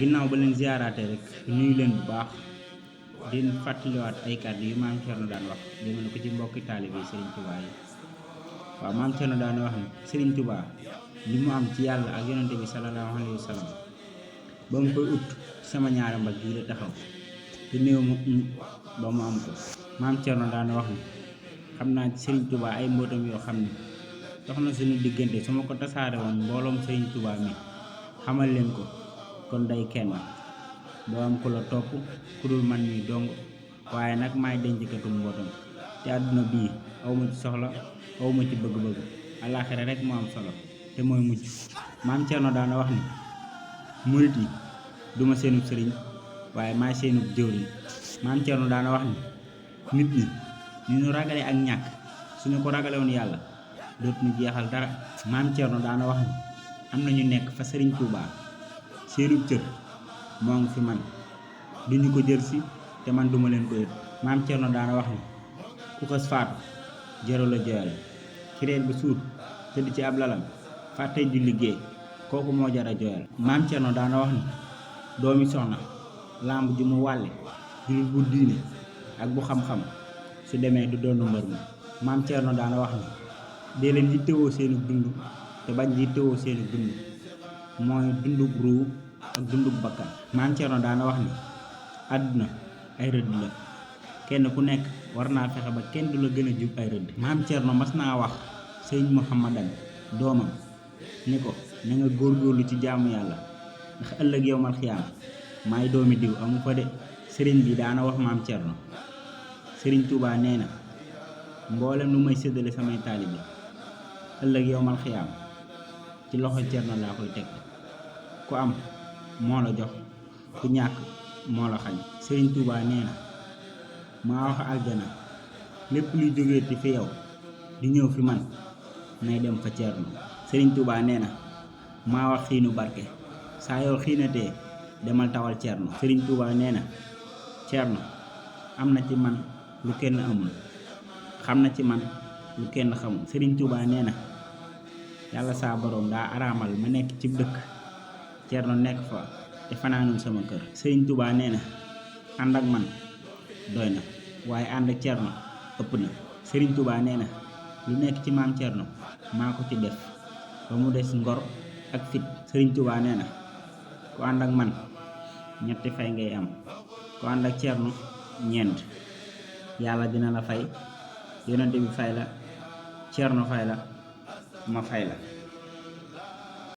ginnaaw ba leen ziaraate rek nuyu leen bu baax di fàttaliwaat ay kàddu yu maam Thierno daan wax jëmale ko ci mbokki taalibe Serigne Touba yi. waaw maam Thierno daan wax ne Serigne Touba li mu am ci yàlla ak yonente bi sallallahu alayhi wa sallam ba mu koy ut sama ñaari mbag yi la taxaw te néew mu ba mu am ko. maam Thierno daan wax ne xam naa ci Serigne Touba ay mbootam yoo xam ne dox na suñu diggante su ma ko tasaare woon mbooloom Serigne Touba mi xamal leen ko kon day kenn doo am ku la topp ku dul man mi dong, waaye nag maay denckatu mbootam te àdduna bii awma ci soxla awma ci bëgg-bëgg, àllaaxira rek moo am solo te mooy mujj. maam Thierno daana wax ni murit yi duma seenub sëriñ waaye maay seenub jëwriñ. maam Thierno daana wax ni nit ñi ni ñu ragale ak ñàkk suñu ko ragale woon yàlla dootuñu jeexal dara. maam Thierno daana wax ni am na ñu nekk fa Serigne Touba seenub cër moo ngi fi man duñu ko jël si te man duma leen ko yët. maam Thierno daana wax ni ku xës faatu jëru la joyal ci reer bi suut tëdd ci ab lalam fàtte ju liggéey kooku moo jara joyal. maam Thierno daana wax ni doomi soxna lamb ji mu wàlle jurul bu diine ak bu xam-xam su demee du doonu mbër ma. maam Thierno daana wax ni dee leen yittewoo seenu dund te bañ yittewoo seenu dund mooy dundub ruu ak dundub bakkan. maam Thierno daana wax ni àdduna ay rëdd la kenn ku nekk war naa fexe ba kenn du la gën a jub ay rëdd. maam Thierno mas naa wax sëñ Mouhamadan doomam ni ko na nga góorgóorlu ci jaamu yàlla ndax ëllëg yowmal xiyaam maay doomi diw amu fa de. sëriñ bi daana wax maam Thierno sëriñ Touba nee na mboolem lu may séddale samay taalibe ëllëg yowmal xiyaam ci loxo Thierno laa koy teg ku am moo la jox ku ñàkk moo la xañ. sëriñ Touba nee na maa wax aljana lépp luy jógee ti fi yow di ñëw fi man nay dem fa Thierno. sëriñ Touba nee na maa wax xiinu barke saa yow xiinatee demal tawal Thierno. sëriñ Touba nee na Thierno am na ci man lu kenn amul xam na ci man lu kenn xamul. sëriñ Touba nee na yàlla saa boroom daa araamal ma nekk ci dëkk Thierno nekk fa te fanaanul sama kër. sëriñ Touba nee na ànd ak man doy na waaye ànd ak Thierno ëpp na. sëriñ Touba nee na lu nekk ci maam Thierno maa ko ci def ba mu des ngor ak fit. sëriñ Touba nee na ku ànd ak man ñetti fay ngay am ku ànd ak Thierno ñeent yàlla dina la fay yonente bi fay la Thierno fay la ma fay la.